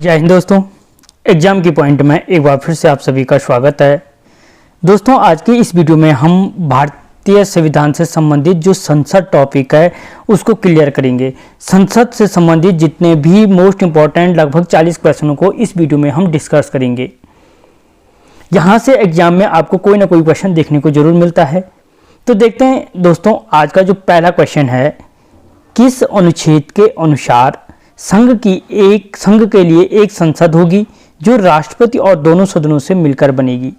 जय हिंद दोस्तों। एग्जाम की पॉइंट में एक बार फिर से आप सभी का स्वागत है। दोस्तों आज की इस वीडियो में हम भारतीय संविधान से संबंधित जो संसद टॉपिक है उसको क्लियर करेंगे। संसद से संबंधित जितने भी मोस्ट इंपॉर्टेंट लगभग 40 क्वेश्चनों को इस वीडियो में हम डिस्कस करेंगे। यहाँ से एग्जाम में आपको कोई ना कोई क्वेश्चन देखने को जरूर मिलता है। तो देखते हैं दोस्तों, आज का जो पहला क्वेश्चन है, किस अनुच्छेद के अनुसार संघ के लिए एक संसद होगी जो राष्ट्रपति और दोनों सदनों से मिलकर बनेगी।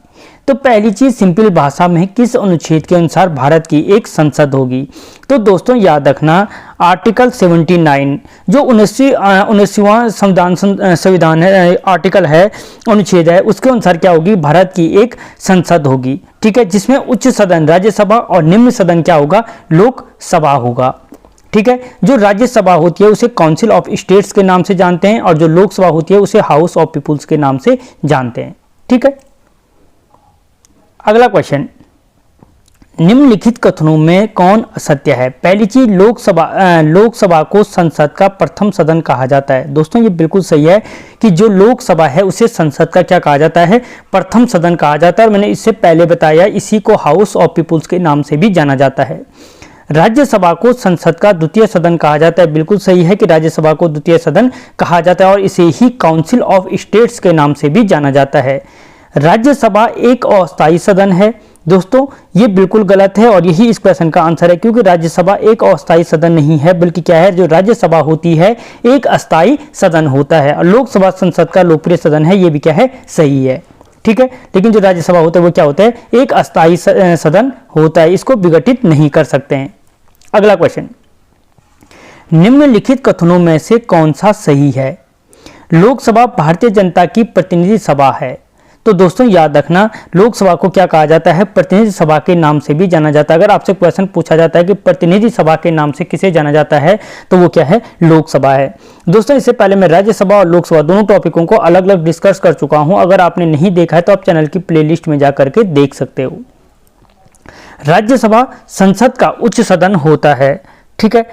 तो पहली चीज सिंपल भाषा में किस अनुच्छेद के अनुसार भारत की एक संसद होगी। तो दोस्तों याद रखना, आर्टिकल 79 जो 19वां संविधान है, आर्टिकल है, अनुच्छेद है, उसके अनुसार क्या होगी, भारत की एक संसद होगी। ठीक है, जिसमें उच्च सदन राज्यसभा और निम्न सदन क्या होगा, लोकसभा होगा। ठीक है, जो राज्यसभा होती है उसे काउंसिल ऑफ स्टेट्स के नाम से जानते हैं और जो लोकसभा होती है उसे हाउस ऑफ पीपुल्स के नाम से जानते हैं। ठीक है, अगला क्वेश्चन, निम्नलिखित कथनों में कौन असत्य है। पहली चीज, लोकसभा को संसद का प्रथम सदन कहा जाता है। दोस्तों ये बिल्कुल सही है कि जो लोकसभा है उसे संसद का क्या कहा जाता है, प्रथम सदन कहा जाता है। और मैंने इससे पहले बताया, इसी को हाउस ऑफ पीपुल्स के नाम से भी जाना जाता है। राज्यसभा को संसद का द्वितीय सदन कहा जाता है। बिल्कुल सही है कि राज्यसभा को द्वितीय सदन कहा जाता है और इसे ही काउंसिल ऑफ स्टेट्स के नाम से भी जाना जाता है। राज्यसभा एक अस्थायी सदन है। दोस्तों ये बिल्कुल गलत है और यही इस क्वेश्चन का आंसर है, क्योंकि राज्यसभा एक अस्थायी सदन नहीं है, बल्कि क्या है, जो राज्यसभा होती है एक अस्थायी सदन होता है। और लोकसभा संसद का लोकप्रिय सदन है, ये भी क्या है, सही है। ठीक है, लेकिन जो राज्यसभा होता है वो क्या होता है, एक अस्थायी सदन होता है, इसको विघटित नहीं कर सकते हैं। अगला क्वेश्चन, निम्नलिखित कथनों में से कौन सा सही है। लोकसभा भारतीय जनता की प्रतिनिधि सभा है। तो दोस्तों याद रखना, लोकसभा को क्या कहा जाता है, प्रतिनिधि सभा के नाम से भी जाना जाता है। अगर आपसे क्वेश्चन पूछा जाता है कि प्रतिनिधि सभा के नाम से किसे जाना जाता है, तो वो क्या है, लोकसभा है। दोस्तों इससे पहले मैं राज्यसभा और लोकसभा दोनों टॉपिकों को अलग अलग डिस्कस कर चुका हूं। अगर आपने नहीं देखा है तो आप चैनल की प्लेलिस्ट में जाकर के देख सकते हो। राज्यसभा संसद का उच्च सदन होता है। ठीक है,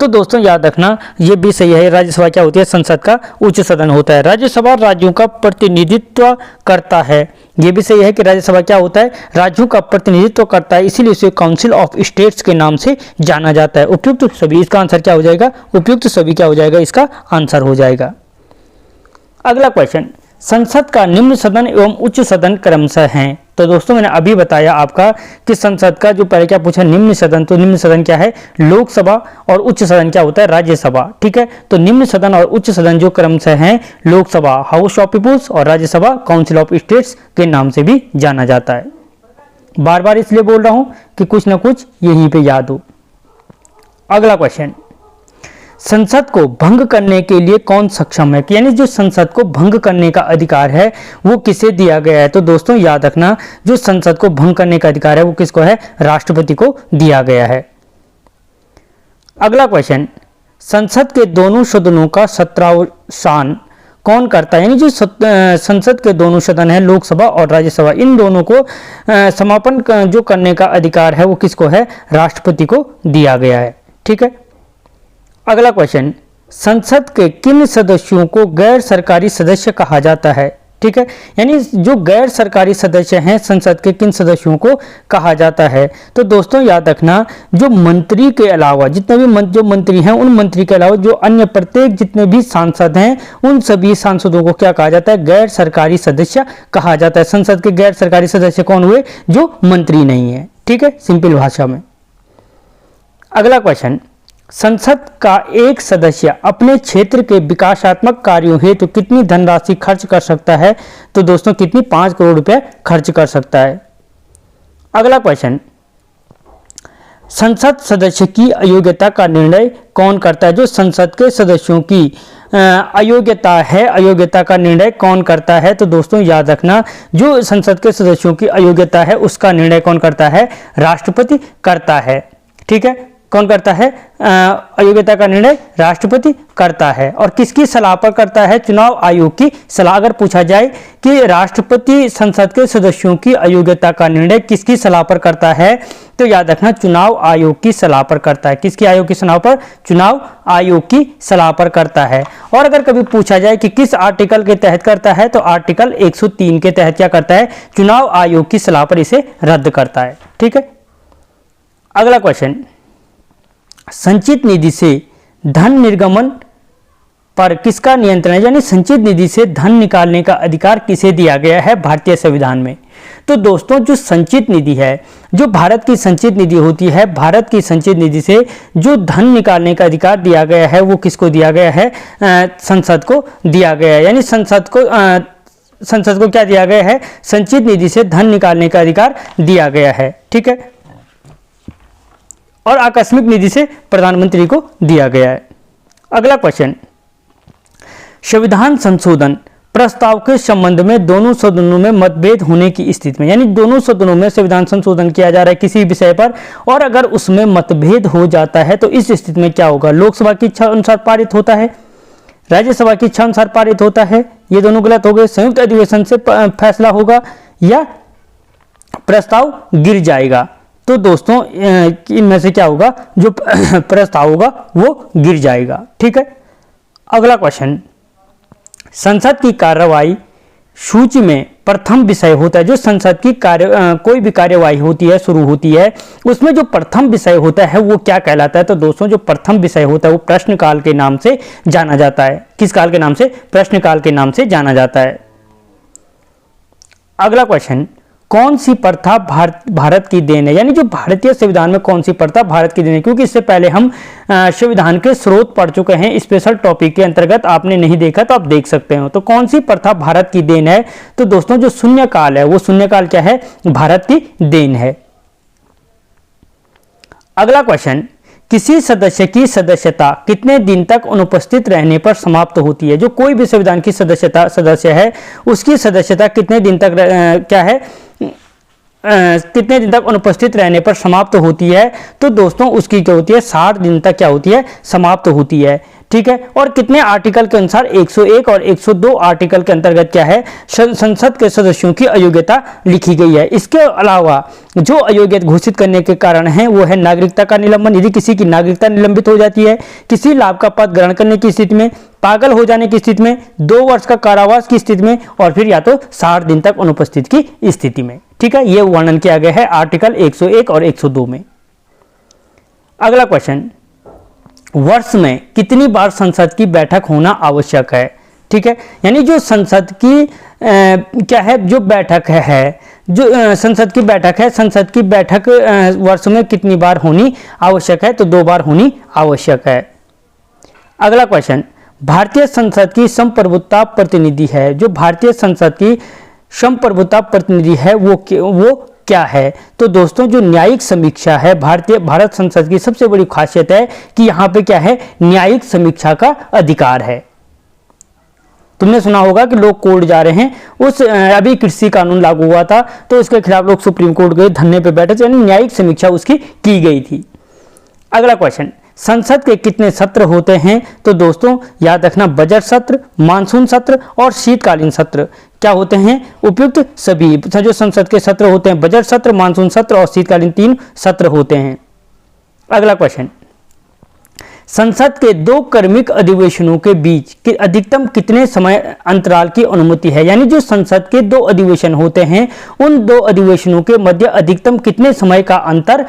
तो दोस्तों याद रखना, ये भी सही है, राज्यसभा क्या होती है, संसद का उच्च सदन होता है। राज्यसभा राज्यों का प्रतिनिधित्व करता है। ये भी सही है कि राज्यसभा क्या होता है, राज्यों का प्रतिनिधित्व करता है, इसीलिए इसे काउंसिल ऑफ स्टेट्स के नाम से जाना जाता है। उपयुक्त सभी, इसका आंसर क्या हो जाएगा, उपयुक्त सभी क्या हो जाएगा, इसका आंसर हो जाएगा। अगला क्वेश्चन, संसद का निम्न सदन एवं उच्च सदन क्रमशः हैं। तो दोस्तों मैंने अभी बताया आपका कि संसद का जो पहले क्या पूछा, निम्न सदन, तो निम्न सदन क्या है, लोकसभा, और उच्च सदन क्या होता है, राज्यसभा। ठीक है, तो निम्न सदन और उच्च सदन जो क्रमशः हैं, लोकसभा हाउस ऑफ पीपुल्स और राज्यसभा काउंसिल ऑफ स्टेट्स के नाम से भी जाना जाता है। बार बार इसलिए बोल रहा हूं कि कुछ ना कुछ यहीं पे याद हो। अगला क्वेश्चन, संसद को भंग करने के लिए कौन सक्षम है, यानी जो संसद को भंग करने का अधिकार है वो किसे दिया गया है। तो दोस्तों याद रखना, जो संसद को भंग करने का अधिकार है वो किसको है, राष्ट्रपति को दिया गया है। अगला क्वेश्चन, संसद के दोनों सदनों का सत्रावसान कौन करता है, यानी जो संसद के दोनों सदन है, लोकसभा और राज्यसभा, इन दोनों को समापन जो करने का अधिकार है वो किसको है, राष्ट्रपति को दिया गया है। ठीक है, अगला क्वेश्चन, संसद के किन सदस्यों को गैर सरकारी सदस्य कहा जाता है। ठीक है, यानी जो गैर सरकारी सदस्य हैं संसद के किन सदस्यों को कहा जाता है। तो दोस्तों याद रखना, जो मंत्री के अलावा जितने भी जो मंत्री हैं, उन मंत्री के अलावा जो अन्य प्रत्येक जितने भी सांसद हैं, उन सभी सांसदों को क्या कहा जाता है, गैर सरकारी सदस्य कहा जाता है। संसद के गैर सरकारी सदस्य कौन हुए, जो मंत्री नहीं है। ठीक है, सिंपल भाषा में। अगला क्वेश्चन, संसद का एक सदस्य अपने क्षेत्र के विकासात्मक कार्यों हेतु कितनी धनराशि खर्च कर सकता है। तो दोस्तों कितनी, 5 करोड़ रुपए खर्च कर सकता है। अगला क्वेश्चन, संसद सदस्य की अयोग्यता का निर्णय कौन करता है। जो संसद के सदस्यों की अयोग्यता है, अयोग्यता का निर्णय कौन करता है। तो दोस्तों याद रखना, जो संसद के सदस्यों की अयोग्यता है उसका निर्णय कौन करता है, राष्ट्रपति करता है। ठीक है, कौन करता है? अयोग्यता का निर्णय राष्ट्रपति करता है। और किसकी सलाह पर करता है? चुनाव आयोग की सलाह। अगर पूछा जाए कि राष्ट्रपति संसद के सदस्यों की अयोग्यता का निर्णय किसकी सलाह पर करता है, तो याद रखना चुनाव आयोग की सलाह पर करता है। किसकी आयोग की सलाह पर? चुनाव आयोग की सलाह पर करता है। और अगर कभी पूछा जाए कि किस आर्टिकल के तहत करता है, तो आर्टिकल 103 के तहत क्या करता है? चुनाव आयोग की सलाह पर इसे रद्द करता है। ठीक है, अगला क्वेश्चन, संचित निधि से धन निर्गमन पर किसका नियंत्रण है? यानी संचित निधि से धन निकालने का अधिकार किसे दिया गया है भारतीय संविधान में? तो दोस्तों जो संचित निधि है, जो भारत की संचित निधि होती है, भारत की संचित निधि से जो धन निकालने का अधिकार दिया गया है वो किसको दिया गया है? संसद को दिया गया है। यानी संसद को क्या दिया गया है? संचित निधि से धन निकालने का अधिकार दिया गया है। ठीक है, और आकस्मिक निधि से प्रधानमंत्री को दिया गया है। अगला क्वेश्चन, संविधान संशोधन प्रस्ताव के संबंध में दोनों सदनों में मतभेद होने की स्थिति में, यानी दोनों सदनों में संविधान संशोधन किया जा रहा है किसी विषय पर, और अगर उसमें मतभेद हो जाता है तो इस स्थिति में क्या होगा? लोकसभा की इच्छा अनुसार पारित होता है, राज्यसभा की इच्छा अनुसार पारित होता है, ये दोनों गलत हो गए। संयुक्त अधिवेशन से फैसला होगा या प्रस्ताव गिर जाएगा। तो दोस्तों इनमें से क्या होगा? जो प्रस्ताव होगा वो गिर जाएगा। ठीक है, अगला क्वेश्चन, संसद की कार्यवाही सूची में प्रथम विषय होता है। जो संसद की कोई भी कार्यवाही होती है, शुरू होती है, उसमें जो प्रथम विषय होता है वो क्या कहलाता है? तो दोस्तों जो प्रथम विषय होता है वो प्रश्नकाल के नाम से जाना जाता है। किस काल के नाम से? प्रश्नकाल के नाम से जाना जाता है। अगला क्वेश्चन, कौन सी प्रथा भारत की देन है? यानी जो भारतीय संविधान में कौन सी प्रथा भारत की देन है? क्योंकि इससे पहले हम संविधान के स्रोत पढ़ चुके हैं, स्पेशल टॉपिक के अंतर्गत आपने नहीं देखा तो आप देख सकते हो। तो कौन सी प्रथा भारत की देन है? तो दोस्तों जो शून्यकाल है वो शून्यकाल क्या है? भारत की देन है। अगला क्वेश्चन, किसी सदस्य की सदस्यता कितने दिन तक अनुपस्थित रहने पर समाप्त होती है? जो कोई भी संविधान की सदस्य है उसकी सदस्यता कितने दिन तक क्या है? कितने दिन तक अनुपस्थित रहने पर समाप्त होती है? तो दोस्तों उसकी क्या होती है? 60 दिन तक क्या होती है? समाप्त होती है। ठीक है, और कितने आर्टिकल के अनुसार? 101 और 102 आर्टिकल के अंतर्गत क्या है? संसद के सदस्यों की अयोग्यता लिखी गई है। इसके अलावा जो अयोग्य घोषित करने के कारण है वो है नागरिकता का निलंबन, यदि किसी की नागरिकता निलंबित हो जाती है, किसी लाभ का पद ग्रहण करने की स्थिति में, पागल हो जाने की स्थिति में, 2 वर्ष का कारावास की स्थिति में, और फिर या तो 60 दिन तक अनुपस्थित की स्थिति में। ठीक है, यह वर्णन किया गया है आर्टिकल 101 और 102 में। अगला क्वेश्चन, वर्ष में कितनी बार संसद की बैठक होना आवश्यक है? ठीक है, यानी जो संसद की क्या है? जो बैठक है, जो संसद की बैठक है, संसद की बैठक वर्ष में कितनी बार होनी आवश्यक है? तो 2 बार होनी आवश्यक है। अगला क्वेश्चन, भारतीय संसद की संप्रभुता प्रतिनिधि है। जो भारतीय संसद की संप्रभुता प्रतिनिधि है वो क्या है? तो दोस्तों जो न्यायिक समीक्षा है, भारत संसद की सबसे बड़ी खासियत है कि यहाँ पे क्या है? न्यायिक समीक्षा का अधिकार है। तुमने सुना होगा कि लोग कोर्ट जा रहे हैं, अभी कृषि कानून लागू हुआ था तो इसके खिलाफ लोग सुप्रीम कोर्ट गए, धरने पे बैठे थे, यानी न्यायिक समीक्षा उसकी की गई थी। अगला क्वेश्चन, संसद के कितने सत्र होते हैं? तो दोस्तों याद रखना, बजट सत्र, मानसून सत्र और शीतकालीन सत्र क्या होते हैं? उपयुक्त सभी जो संसद के सत्र होते हैं, बजट सत्र, मानसून सत्र और शीतकालीन 3 सत्र होते हैं। अगला क्वेश्चन, संसद के 2 क्रमिक अधिवेशनों के बीच के अधिकतम कितने समय अंतराल की अनुमति है? यानी जो संसद के 2 अधिवेशन होते हैं उन 2 अधिवेशनों के मध्य अधिकतम कितने समय का अंतर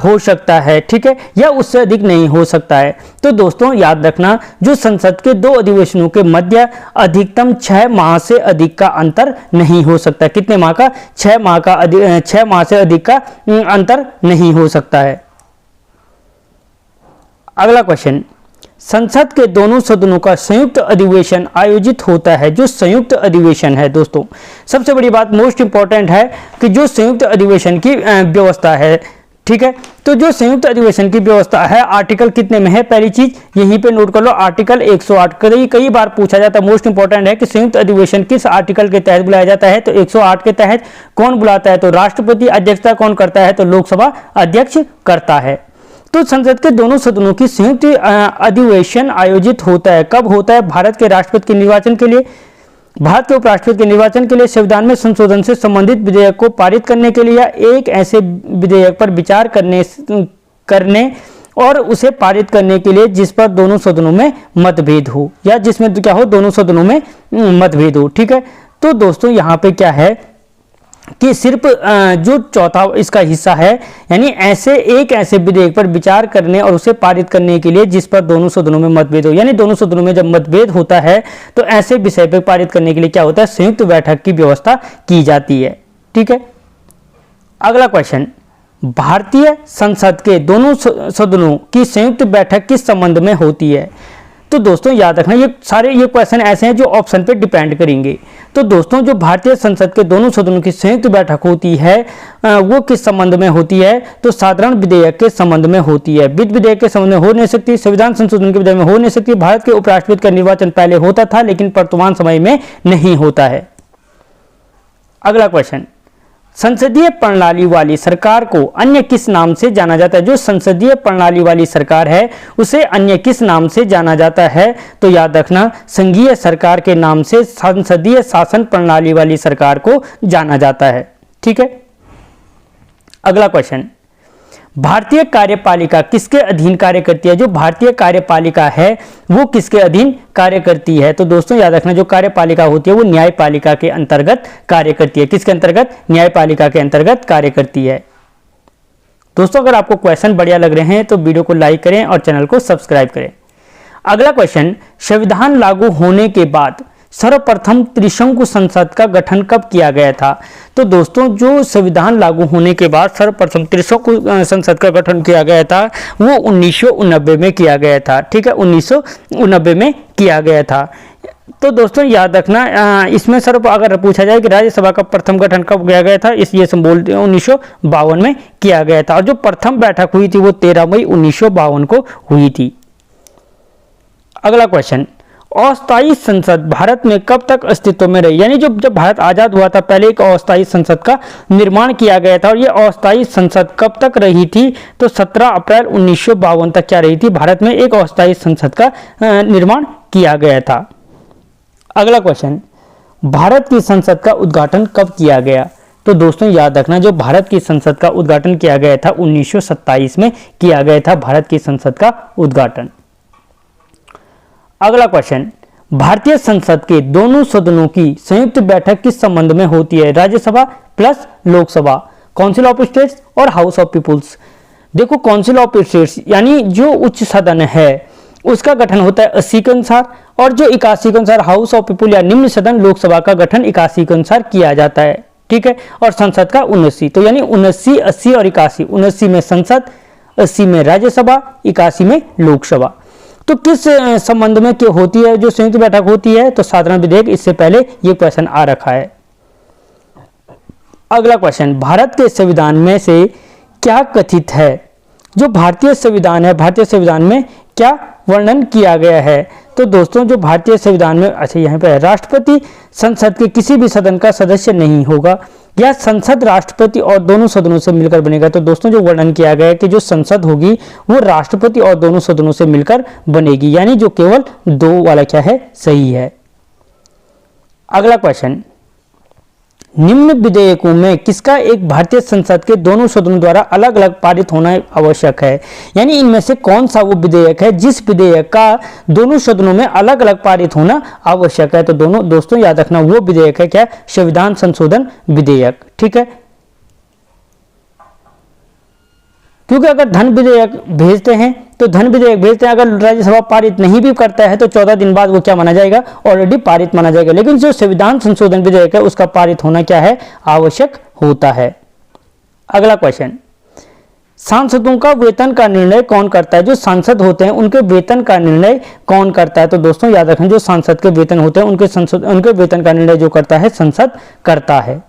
हो सकता है? ठीक है, या उससे अधिक नहीं हो सकता है। तो दोस्तों याद रखना, जो संसद के 2 अधिवेशनों के मध्य अधिकतम 6 माह से अधिक का अंतर नहीं हो सकता। कितने माह का? 6 माह से अधिक का अंतर नहीं हो सकता है। अगला क्वेश्चन, संसद के दोनों सदनों का संयुक्त अधिवेशन आयोजित होता है। जो संयुक्त अधिवेशन है दोस्तों, सबसे बड़ी बात मोस्ट इंपॉर्टेंट है कि जो संयुक्त अधिवेशन की व्यवस्था है, ठीक है, तो जो संयुक्त अधिवेशन की व्यवस्था है आर्टिकल कितने में है? पहली चीज यहीं पे नोट कर लो, आर्टिकल 108। कई बार पूछा जाता है, मोस्ट इंपॉर्टेंट है कि संयुक्त अधिवेशन किस आर्टिकल के तहत बुलाया जाता है? तो 108 के तहत। कौन बुलाता है? तो राष्ट्रपति। अध्यक्षता कौन करता है? तो लोकसभा अध्यक्ष करता है। तो संसद के दोनों सदनों की संयुक्त अधिवेशन आयोजित होता है। कब होता है? भारत के राष्ट्रपति के निर्वाचन के लिए, भारत के उपराष्ट्रपति के निर्वाचन के लिए, संविधान में संशोधन से संबंधित विधेयक को पारित करने के लिए, या एक ऐसे विधेयक पर विचार करने और उसे पारित करने के लिए जिस पर दोनों सदनों में मतभेद हो, या जिसमें क्या हो, दोनों सदनों में मतभेद हो। ठीक है, तो दोस्तों यहाँ पे क्या है कि सिर्फ जो चौथा इसका हिस्सा है, यानी एक ऐसे विधेयक पर विचार करने और उसे पारित करने के लिए जिस पर दोनों सदनों में मतभेद हो, यानी दोनों सदनों में जब मतभेद होता है तो ऐसे विषय पर पारित करने के लिए क्या होता है, संयुक्त बैठक की व्यवस्था की जाती है। ठीक है, अगला क्वेश्चन, भारतीय संसद के दोनों सदनों की संयुक्त बैठक किस संबंध में होती है? तो दोस्तों याद रखना, ये सारे क्वेश्चन ऐसे हैं जो ऑप्शन पे डिपेंड करेंगे। तो दोस्तों जो भारतीय संसद के दोनों सदनों की संयुक्त बैठक होती है वो किस संबंध में होती है? तो साधारण विधेयक के संबंध में होती है। वित्त विधेयक के संबंध में हो नहीं सकती, संविधान संशोधन के विधेयक में हो नहीं सकती। भारत के उपराष्ट्रपति का निर्वाचन पहले होता था लेकिन वर्तमान समय में नहीं होता है। अगला क्वेश्चन, संसदीय प्रणाली वाली सरकार को अन्य किस नाम से जाना जाता है? जो संसदीय प्रणाली वाली सरकार है उसे अन्य किस नाम से जाना जाता है? तो याद रखना, संघीय सरकार के नाम से संसदीय शासन प्रणाली वाली सरकार को जाना जाता है। ठीक है, अगला क्वेश्चन, भारतीय कार्यपालिका किसके अधीन कार्य करती है? जो भारतीय कार्यपालिका है वो किसके अधीन कार्य करती है? तो दोस्तों याद रखना, जो कार्यपालिका होती है वो न्यायपालिका के अंतर्गत कार्य करती है। किसके अंतर्गत? न्यायपालिका के अंतर्गत कार्य करती है। दोस्तों अगर आपको क्वेश्चन बढ़िया लग रहे हैं तो वीडियो को लाइक करें और चैनल को सब्सक्राइब करें। अगला क्वेश्चन, संविधान लागू होने के बाद सर्वप्रथम त्रिशंकु संसद का गठन कब किया गया था? तो दोस्तों जो संविधान लागू होने के बाद सर्वप्रथम त्रिशंकु संसद का गठन किया गया था वो 1989 में किया गया था। ठीक है, 1989 में किया गया था। तो दोस्तों याद रखना, इसमें सर्व अगर पूछा जाए कि राज्यसभा का प्रथम गठन कब किया गया था, इसलिए हम बोलते हैं 1952 में किया गया था। और जो प्रथम बैठक हुई थी वो 13 मई 1952 को हुई थी। अगला क्वेश्चन, अस्थायी संसद भारत में कब तक अस्तित्व में रही? यानी जब भारत आजाद हुआ था पहले एक अस्थायी संसद का निर्माण किया गया था, और ये अस्थायी संसद कब तक रही थी? तो 17 अप्रैल 1952 तक क्या रही थी? भारत में एक अस्थायी संसद का निर्माण किया गया था। अगला क्वेश्चन, भारत की संसद का उद्घाटन कब किया गया? तो दोस्तों याद रखना, जो भारत की संसद का उद्घाटन किया गया था 1927 में किया गया था भारत की संसद का उद्घाटन। अगला क्वेश्चन, भारतीय संसद के दोनों सदनों की संयुक्त बैठक किस संबंध में होती है? Rajya Sabha plus Lok Sabha, council of states और हाउस ऑफ पीपुल्स। देखो काउंसिल ऑफ स्टेट्स यानी जो उच्च सदन है उसका गठन होता है 80 के अनुसार, और जो 81 के अनुसार हाउस ऑफ पीपुल या निम्न सदन लोकसभा का गठन 81 के अनुसार किया जाता है। ठीक है, और संसद का 79, तो यानी 79, 80 और 81, 79 में संसद, 80 में राज्यसभा, 81 में लोकसभा। तो किस संबंध में क्या होती है जो संयुक्त बैठक होती है? तो साधारण विधेयक, इससे पहले ये क्वेश्चन आ रखा है। अगला क्वेश्चन, भारत के संविधान में से क्या कथित है? जो भारतीय संविधान है, भारतीय संविधान में क्या वर्णन किया गया है? तो दोस्तों जो भारतीय संविधान में, अच्छा यहाँ पे है, राष्ट्रपति संसद के किसी भी सदन का सदस्य नहीं होगा, या संसद राष्ट्रपति और दोनों सदनों से मिलकर बनेगा। तो दोस्तों जो वर्णन किया गया है कि जो संसद होगी वो राष्ट्रपति और दोनों सदनों से मिलकर बनेगी, यानी जो केवल 2 वाला क्या है, सही है। अगला क्वेश्चन, निम्न विधेयकों में किसका एक भारतीय संसद के दोनों सदनों द्वारा अलग अलग पारित होना आवश्यक है? यानी इनमें से कौन सा वो विधेयक है जिस विधेयक का दोनों सदनों में अलग अलग पारित होना आवश्यक है? तो दोस्तों याद रखना, वो विधेयक है क्या? संविधान संशोधन विधेयक। ठीक है, क्योंकि अगर धन विधेयक भेजते हैं तो अगर राज्यसभा पारित नहीं भी करता है तो 14 दिन बाद वो क्या माना जाएगा? ऑलरेडी पारित माना जाएगा। लेकिन जो संविधान संशोधन विधेयक है उसका पारित होना क्या है? आवश्यक होता है। अगला क्वेश्चन, सांसदों का वेतन का निर्णय कौन करता है? जो सांसद होते हैं उनके वेतन का निर्णय कौन करता है? तो दोस्तों याद रखें, जो सांसद के वेतन होते हैं उनके वेतन का निर्णय जो करता है संसद करता है।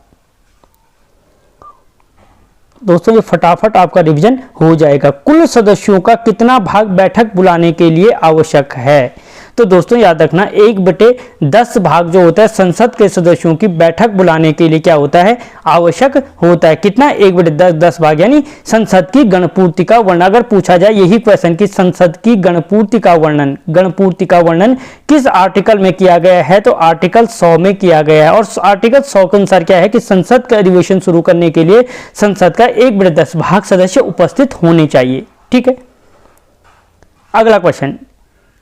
दोस्तों ये फटाफट आपका रिवीजन हो जाएगा। कुल सदस्यों का कितना भाग बैठक बुलाने के लिए आवश्यक है? तो दोस्तों याद रखना 1/10 भाग जो होता है संसद के सदस्यों की बैठक बुलाने के लिए क्या होता है, आवश्यक होता है। कितना, 1/10 भाग, यानी संसद की गणपूर्ति का वर्णन। अगर पूछा जाए यही क्वेश्चन कि संसद की गणपूर्ति का वर्णन किस आर्टिकल में किया गया है, तो आर्टिकल 100 में किया गया है। और आर्टिकल 100 के अनुसार क्या है कि संसद का अधिवेशन शुरू करने के लिए संसद का 1/10 भाग सदस्य उपस्थित होने चाहिए। ठीक है, अगला क्वेश्चन,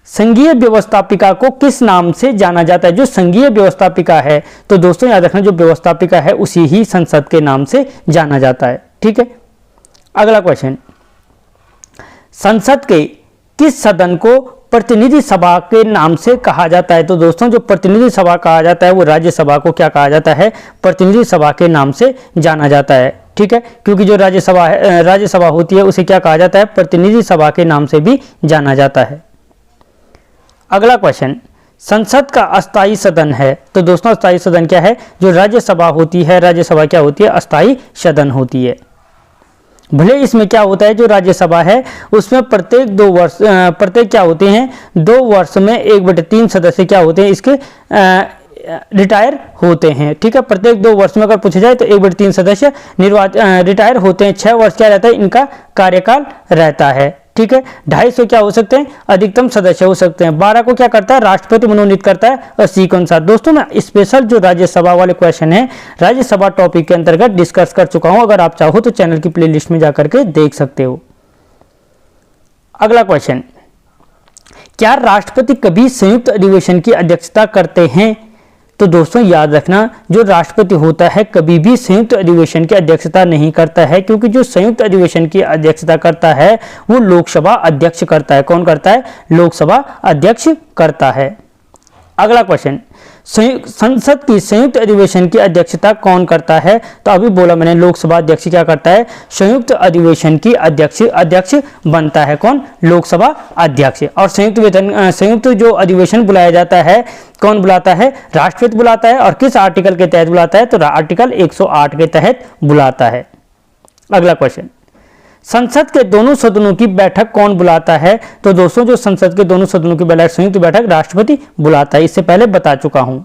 संघीय व्यवस्थापिका को किस नाम से जाना जाता है? जो संघीय व्यवस्थापिका है, तो दोस्तों याद रखना जो व्यवस्थापिका है उसी ही संसद के नाम से जाना जाता है। ठीक है, अगला क्वेश्चन, संसद के किस सदन को प्रतिनिधि सभा के नाम से कहा जाता है? तो दोस्तों जो प्रतिनिधि सभा कहा जाता है वो राज्यसभा को क्या कहा जाता है, प्रतिनिधि सभा के नाम से जाना जाता है। ठीक है, क्योंकि जो राज्यसभा होती है उसे क्या कहा जाता है, प्रतिनिधि सभा के नाम से भी जाना जाता है। अगला क्वेश्चन, संसद का अस्थायी सदन है, तो दोस्तों अस्थायी सदन क्या है, जो राज्यसभा होती है, राज्यसभा क्या होती है, अस्थायी सदन होती है। भले इसमें क्या होता है, जो राज्यसभा है उसमें प्रत्येक 2 वर्ष प्रत्येक क्या होते हैं, 2 वर्ष में 1/3 सदस्य क्या होते हैं, इसके रिटायर होते हैं। ठीक है, प्रत्येक 2 वर्ष में अगर पूछा जाए तो 1/3 सदस्य रिटायर होते हैं। 6 वर्ष क्या रहता है, इनका कार्यकाल रहता है। ठीक है, 250 क्या हो सकते हैं, अधिकतम सदस्य हो सकते हैं। 12 को क्या करता है, राष्ट्रपति मनोनीत करता है अस्सी के अनुसार। दोस्तों मैं स्पेशल जो राज्यसभा वाले क्वेश्चन है राज्यसभा टॉपिक के अंतर्गत डिस्कस कर चुका हूं, अगर आप चाहो तो चैनल की प्लेलिस्ट में जाकर के देख सकते हो। अगला क्वेश्चन, क्या राष्ट्रपति कभी संयुक्त अधिवेशन की अध्यक्षता करते हैं? तो दोस्तों याद रखना जो राष्ट्रपति होता है कभी भी संयुक्त अधिवेशन की अध्यक्षता नहीं करता है, क्योंकि जो संयुक्त अधिवेशन की अध्यक्षता करता है वो लोकसभा अध्यक्ष करता है। कौन करता है, लोकसभा अध्यक्ष करता है। अगला क्वेश्चन, संसद की संयुक्त अधिवेशन की अध्यक्षता कौन करता है? तो अभी बोला मैंने लोकसभा अध्यक्ष क्या करता है, संयुक्त अधिवेशन की अध्यक्ष बनता है। कौन, लोकसभा अध्यक्ष। और संयुक्त जो अधिवेशन बुलाया जाता है कौन बुलाता है, राष्ट्रपति बुलाता है। और किस आर्टिकल के तहत बुलाता है, तो आर्टिकल 108 के तहत बुलाता है। अगला क्वेश्चन, संसद के दोनों सदनों की बैठक कौन बुलाता है? तो दोस्तों जो संसद के दोनों सदनों की संयुक्त बैठक राष्ट्रपति बुलाता है, इससे पहले बता चुका हूं।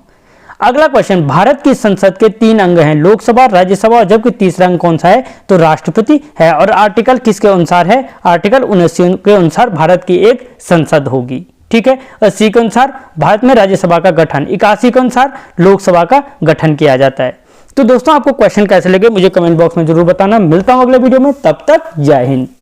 अगला क्वेश्चन, भारत की संसद के 3 अंग हैं, लोकसभा, राज्यसभा और जबकि तीसरा अंग कौन सा है, तो राष्ट्रपति है। और आर्टिकल किसके अनुसार है, आर्टिकल 79 के अनुसार भारत की एक संसद होगी। ठीक है, 80 के अनुसार भारत में राज्यसभा का गठन, 81 के अनुसार लोकसभा का गठन किया जाता है। तो दोस्तों आपको क्वेश्चन कैसे लगे मुझे कमेंट बॉक्स में जरूर बताना। मिलता हूं अगले वीडियो में, तब तक जय हिंद।